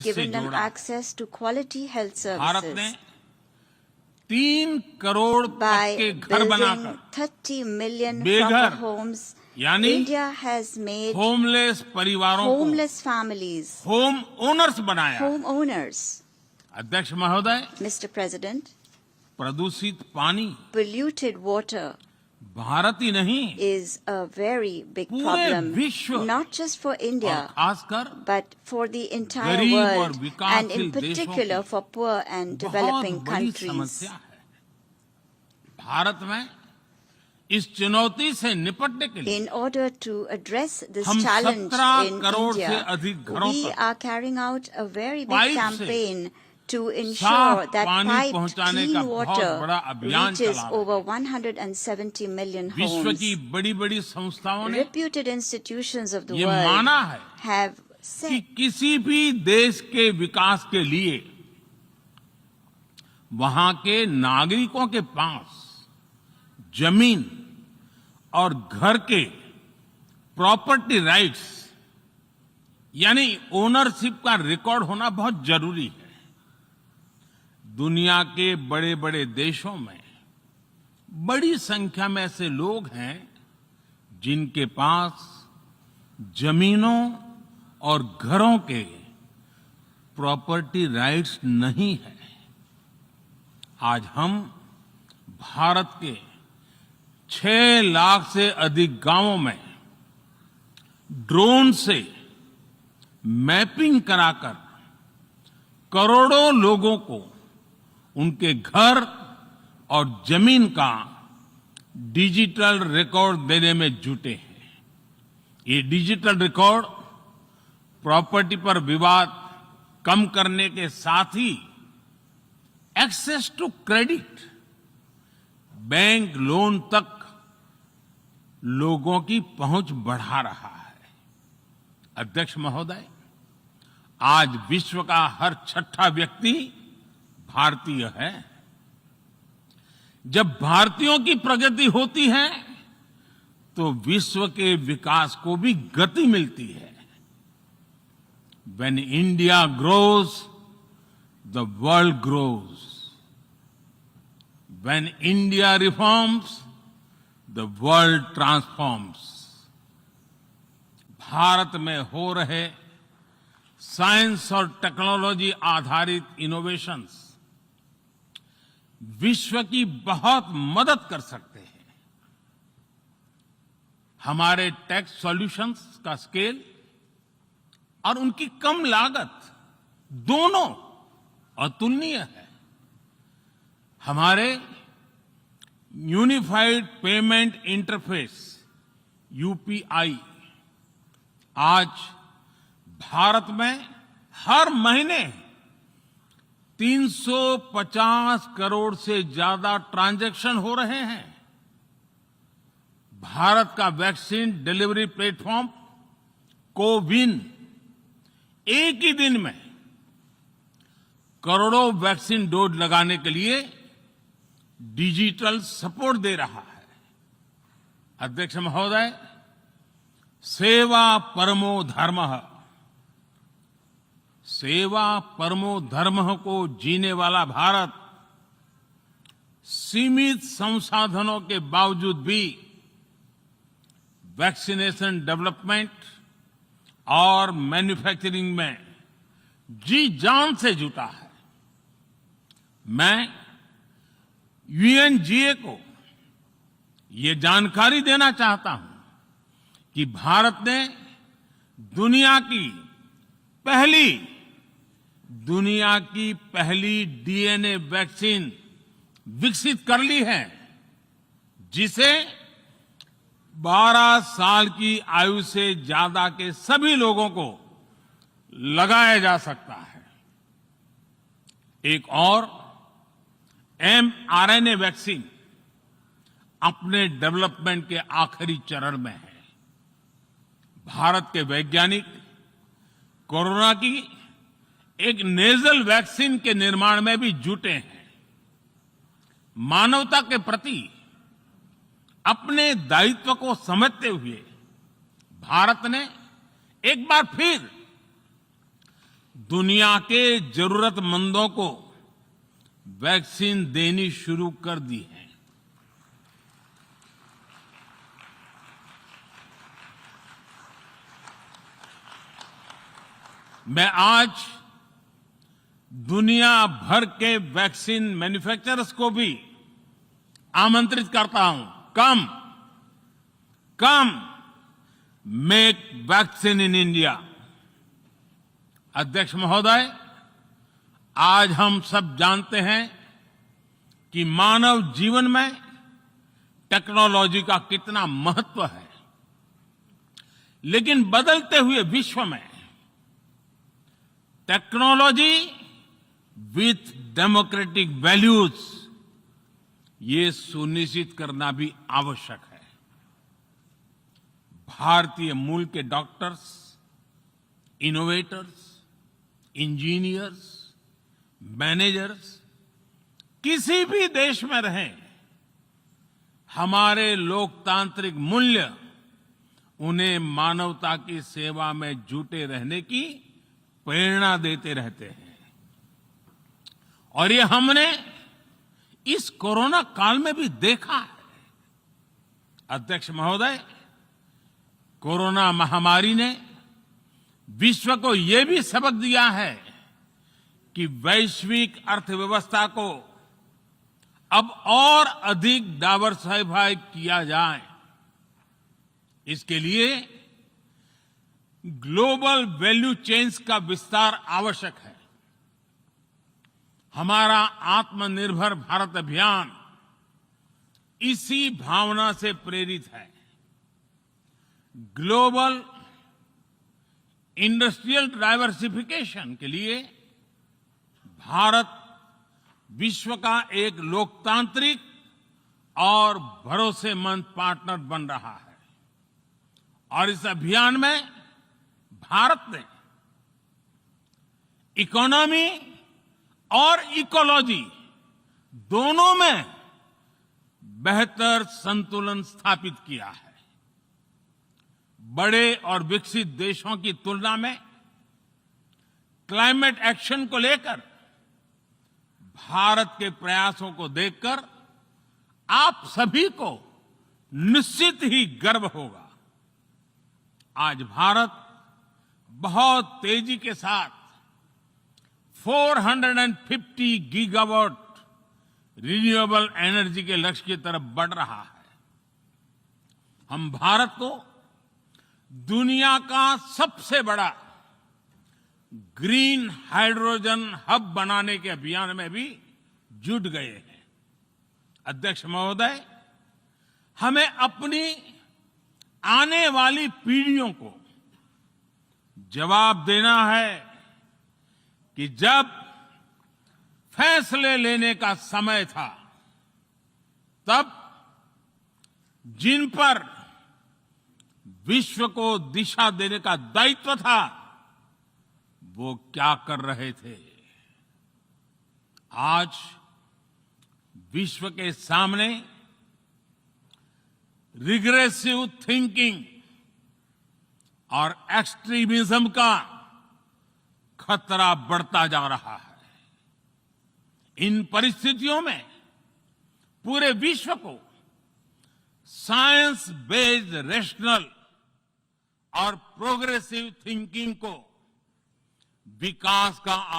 given them access to quality health Bharat ने services 3 crore by पक्के घर building बनाकर 30 million बेघर, proper homes. यानी India has made होमलेस परिवारों को homeless families होम ओनर्स बनाया। homeowners. अध्यक्ष महोदय, Mr. President, प्रदूषित पानी polluted water भारत ही नहीं is a very big पूरे problem, विश्व not just for और India, खासकर but for the entire गरीब और world, and विकासशील in particular देशों for poor and बहुत developing बड़ी countries. समस्या है। भारत में इस चुनौती से निपटने के लिए In order to address this हम challenge 17 in करोड़ से India, अधिक घरों we तक are carrying out a very big pipe से campaign to ensure साफ that पानी piped पहुंचाने का clean बहुत water बड़ा अभियान reaches चला रहे हैं। over 170 million विश्व homes. की बड़ी-बड़ी संस्थाओं ने Reputed institutions of the ये world माना है have कि said किसी भी देश के विकास के लिए वहां के नागरिकों के पास जमीन और घर के प्रॉपर्टी राइट्स यानी ओनरशिप का रिकॉर्ड होना बहुत जरूरी है। दुनिया के बड़े-बड़े देशों में बड़ी संख्या में ऐसे लोग हैं जिनके पास जमीनों और घरों के प्रॉपर्टी राइट्स नहीं है। आज हम भारत के 6 लाख से अधिक गांवों में ड्रोन से मैपिंग कराकर करोड़ों लोगों को उनके घर और जमीन का डिजिटल रिकॉर्ड देने में जुटे हैं। ये डिजिटल रिकॉर्ड प्रॉपर्टी पर विवाद कम करने के साथ ही access to credit, bank loan तक लोगों की पहुंच बढ़ा रहा है। अध्यक्ष महोदय, आज विश्व का हर 6ठा व्यक्ति भारतीय है। जब भारतीयों की प्रगति होती है तो विश्व के विकास को भी गति मिलती है। When India grows, the world grows. When India reforms, the world transforms. Bharat में हो रहे साइंस और टेक्नोलॉजी आधारित इनोवेशंस विश्व की बहुत मदद कर सकते हैं। हमारे टेक सॉल्यूशंस का स्केल और उनकी कम लागत दोनों अतुलनीय है। हमारे यूनिफाइड पेमेंट इंटरफेस यूपीआई आज भारत में हर महीने 350 करोड़ से ज्यादा ट्रांजैक्शन हो रहे हैं। भारत का वैक्सीन डिलीवरी प्लेटफॉर्म कोविन एक ही दिन में करोड़ों वैक्सीन डोज लगाने के लिए डिजिटल सपोर्ट दे रहा है। अध्यक्ष महोदय, सेवा परमो धर्मः, सेवा परमो धर्मः को जीने वाला भारत सीमित संसाधनों के बावजूद भी वैक्सीनेशन डेवलपमेंट और मैन्युफैक्चरिंग में जी जान से जुटा है। मैं यूएनजीए को ये जानकारी देना चाहता हूं कि भारत ने दुनिया की पहली डीएनए वैक्सीन विकसित कर ली है, जिसे 12 साल की आयु से ज्यादा के सभी लोगों को लगाया जा सकता है। एक और mRNA वैक्सीन अपने डेवलपमेंट के आखिरी चरण में है। भारत के वैज्ञानिक कोरोना की एक नेजल वैक्सीन के निर्माण में भी जुटे हैं। मानवता के प्रति अपने दायित्व को समझते हुए भारत ने एक बार फिर दुनिया के जरूरतमंदों को वैक्सीन देनी शुरू कर दी है। मैं आज दुनिया भर के वैक्सीन मैन्युफैक्चरर्स को भी आमंत्रित करता हूं, कम मेक वैक्सीन इन इंडिया। अध्यक्ष महोदय, आज हम सब जानते हैं कि मानव जीवन में टेक्नोलॉजी का कितना महत्व है, लेकिन बदलते हुए विश्व में टेक्नोलॉजी विथ डेमोक्रेटिक वैल्यूज, ये सुनिश्चित करना भी आवश्यक है। भारतीय मूल के डॉक्टर्स, इनोवेटर्स, इंजीनियर्स, मैनेजर्स किसी भी देश में रहें, हमारे लोकतांत्रिक मूल्य उन्हें मानवता की सेवा में जुटे रहने की प्रेरणा देते रहते हैं। और ये हमने इस कोरोना काल में भी देखा है। अध्यक्ष महोदय, कोरोना महामारी ने विश्व को ये भी सबक दिया है कि वैश्विक अर्थव्यवस्था को अब और अधिक डाइवर्सिफाई किया जाए। इसके लिए ग्लोबल वैल्यू चेन्स का विस्तार आवश्यक है। हमारा आत्मनिर्भर भारत अभियान इसी भावना से प्रेरित है। ग्लोबल इंडस्ट्रियल डाइवर्सिफिकेशन के लिए भारत विश्व का एक लोकतांत्रिक और भरोसेमंद पार्टनर बन रहा है। और इस अभियान में भारत ने इकोनॉमी और इकोलॉजी दोनों में बेहतर संतुलन स्थापित किया है। बड़े और विकसित देशों की तुलना में क्लाइमेट एक्शन को लेकर भारत के प्रयासों को देखकर आप सभी को निश्चित ही गर्व होगा। आज भारत बहुत तेजी के साथ 450 गीगावाट रिन्यूएबल एनर्जी के लक्ष्य की तरफ बढ़ रहा है। हम भारत को दुनिया का सबसे बड़ा ग्रीन हाइड्रोजन हब बनाने के अभियान में भी जुट गए हैं। अध्यक्ष महोदय, हमें अपनी आने वाली पीढ़ियों को जवाब देना है कि जब फैसले लेने का समय था, तब जिन पर विश्व को दिशा देने का दायित्व था, वो क्या कर रहे थे। आज विश्व के सामने रिग्रेसिव थिंकिंग और एक्सट्रीमिज्म का खतरा बढ़ता जा रहा है। इन परिस्थितियों में पूरे विश्व को साइंस बेस्ड रैशनल और प्रोग्रेसिव थिंकिंग को विकास का